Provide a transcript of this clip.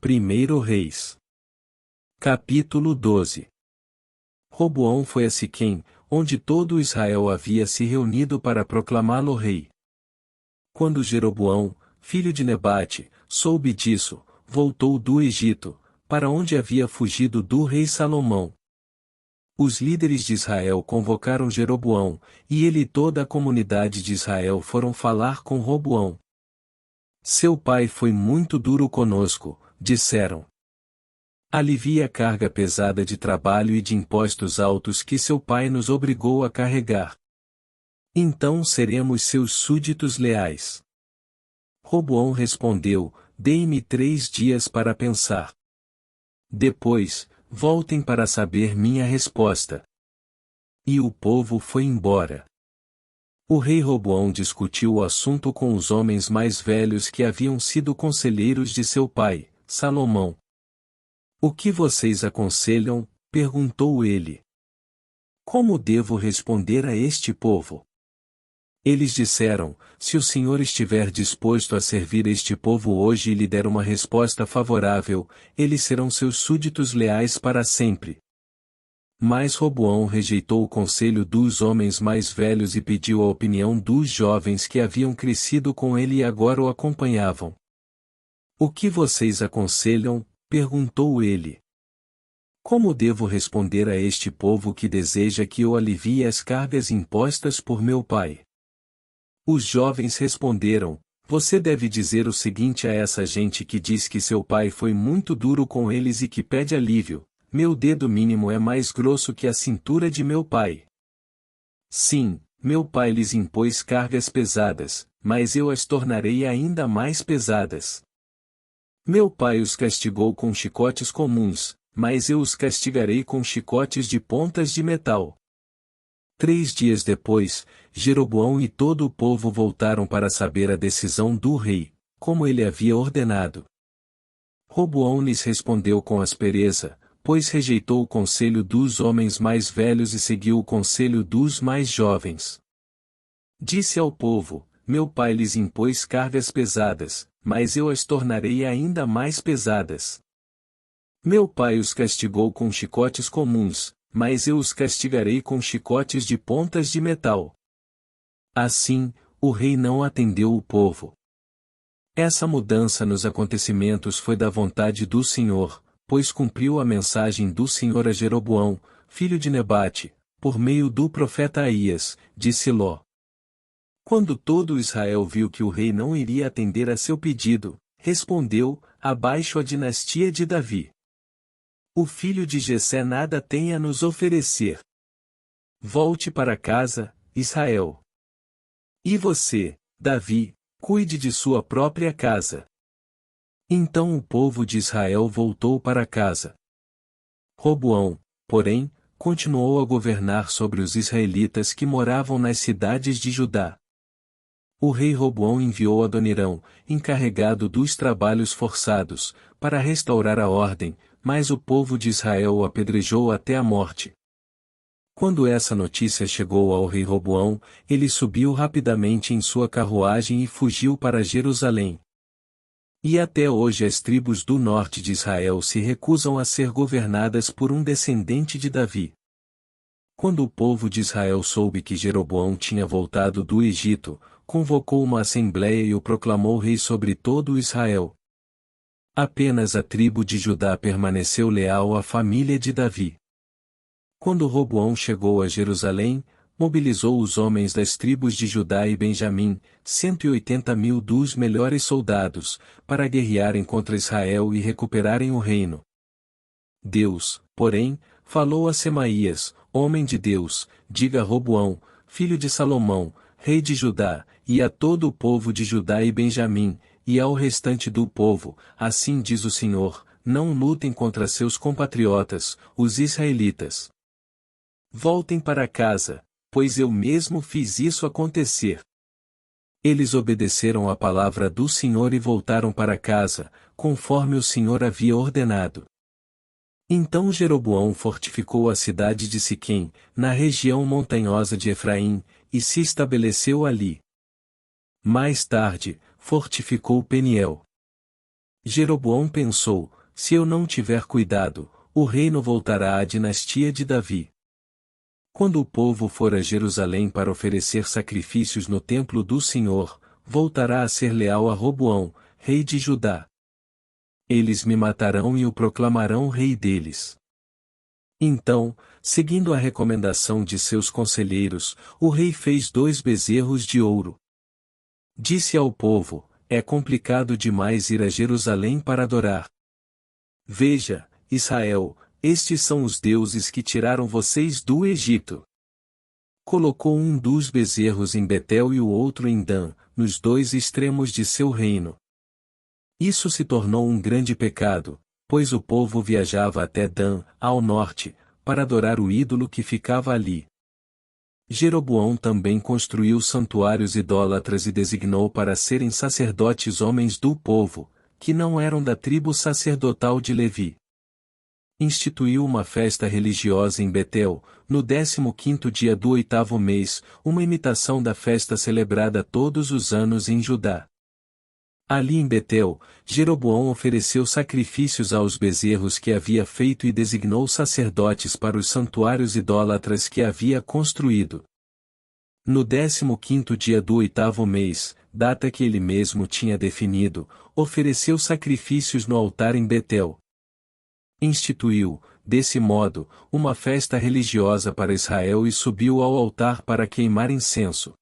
1 Reis. Capítulo 12. Roboão foi a Siquém, onde todo Israel havia se reunido para proclamá-lo rei. Quando Jeroboão, filho de Nebate, soube disso, voltou do Egito, para onde havia fugido do rei Salomão. Os líderes de Israel convocaram Jeroboão, e ele e toda a comunidade de Israel foram falar com Roboão. Seu pai foi muito duro conosco, disseram. Alivie a carga pesada de trabalho e de impostos altos que seu pai nos obrigou a carregar. Então seremos seus súditos leais. Roboão respondeu: Dei-me 3 dias para pensar. Depois, voltem para saber minha resposta. E o povo foi embora. O rei Roboão discutiu o assunto com os homens mais velhos que haviam sido conselheiros de seu pai, Salomão. O que vocês aconselham? Perguntou ele. Como devo responder a este povo? Eles disseram: se o Senhor estiver disposto a servir este povo hoje e lhe der uma resposta favorável, eles serão seus súditos leais para sempre. Mas Roboão rejeitou o conselho dos homens mais velhos e pediu a opinião dos jovens que haviam crescido com ele e agora o acompanhavam. O que vocês aconselham? Perguntou ele. Como devo responder a este povo que deseja que eu alivie as cargas impostas por meu pai? Os jovens responderam: você deve dizer o seguinte a essa gente que diz que seu pai foi muito duro com eles e que pede alívio: meu dedo mínimo é mais grosso que a cintura de meu pai. Sim, meu pai lhes impôs cargas pesadas, mas eu as tornarei ainda mais pesadas. Meu pai os castigou com chicotes comuns, mas eu os castigarei com chicotes de pontas de metal. 3 dias depois, Jeroboão e todo o povo voltaram para saber a decisão do rei, como ele havia ordenado. Roboão lhes respondeu com aspereza, pois rejeitou o conselho dos homens mais velhos e seguiu o conselho dos mais jovens. Disse ao povo: meu pai lhes impôs cargas pesadas, mas eu as tornarei ainda mais pesadas. Meu pai os castigou com chicotes comuns, mas eu os castigarei com chicotes de pontas de metal. Assim, o rei não atendeu o povo. Essa mudança nos acontecimentos foi da vontade do Senhor, pois cumpriu a mensagem do Senhor a Jeroboão, filho de Nebate, por meio do profeta Aías, de Siló. Quando todo Israel viu que o rei não iria atender a seu pedido, respondeu: abaixo a dinastia de Davi. O filho de Jessé nada tem a nos oferecer. Volte para casa, Israel. E você, Davi, cuide de sua própria casa. Então o povo de Israel voltou para casa. Roboão, porém, continuou a governar sobre os israelitas que moravam nas cidades de Judá. O rei Roboão enviou Adonirão, encarregado dos trabalhos forçados, para restaurar a ordem, mas o povo de Israel o apedrejou até a morte. Quando essa notícia chegou ao rei Roboão, ele subiu rapidamente em sua carruagem e fugiu para Jerusalém. E até hoje as tribos do norte de Israel se recusam a ser governadas por um descendente de Davi. Quando o povo de Israel soube que Jeroboão tinha voltado do Egito, convocou uma assembleia e o proclamou rei sobre todo Israel. Apenas a tribo de Judá permaneceu leal à família de Davi. Quando Roboão chegou a Jerusalém, mobilizou os homens das tribos de Judá e Benjamim, 180.000 dos melhores soldados, para guerrearem contra Israel e recuperarem o reino. Deus, porém, falou a Semaías, homem de Deus: diga a Roboão, filho de Salomão, rei de Judá, e a todo o povo de Judá e Benjamim, e ao restante do povo: assim diz o Senhor, não lutem contra seus compatriotas, os israelitas. Voltem para casa, pois eu mesmo fiz isso acontecer. Eles obedeceram à palavra do Senhor e voltaram para casa, conforme o Senhor havia ordenado. Então Jeroboão fortificou a cidade de Siquém, na região montanhosa de Efraim, e se estabeleceu ali. Mais tarde, fortificou Peniel. Jeroboão pensou: se eu não tiver cuidado, o reino voltará à dinastia de Davi. Quando o povo for a Jerusalém para oferecer sacrifícios no templo do Senhor, voltará a ser leal a Roboão, rei de Judá. Eles me matarão e o proclamarão rei deles. Então, seguindo a recomendação de seus conselheiros, o rei fez 2 bezerros de ouro. Disse ao povo: é complicado demais ir a Jerusalém para adorar. Veja, Israel, estes são os deuses que tiraram vocês do Egito. Colocou um dos bezerros em Betel e o outro em Dan, nos 2 extremos de seu reino. Isso se tornou um grande pecado, pois o povo viajava até Dan, ao norte, para adorar o ídolo que ficava ali. Jeroboão também construiu santuários idólatras e designou para serem sacerdotes homens do povo, que não eram da tribo sacerdotal de Levi. Instituiu uma festa religiosa em Betel, no 15º dia do 8º mês, uma imitação da festa celebrada todos os anos em Judá. Ali em Betel, Jeroboão ofereceu sacrifícios aos bezerros que havia feito e designou sacerdotes para os santuários idólatras que havia construído. No 15º dia do 8º mês, data que ele mesmo tinha definido, ofereceu sacrifícios no altar em Betel. Instituiu, desse modo, uma festa religiosa para Israel e subiu ao altar para queimar incenso.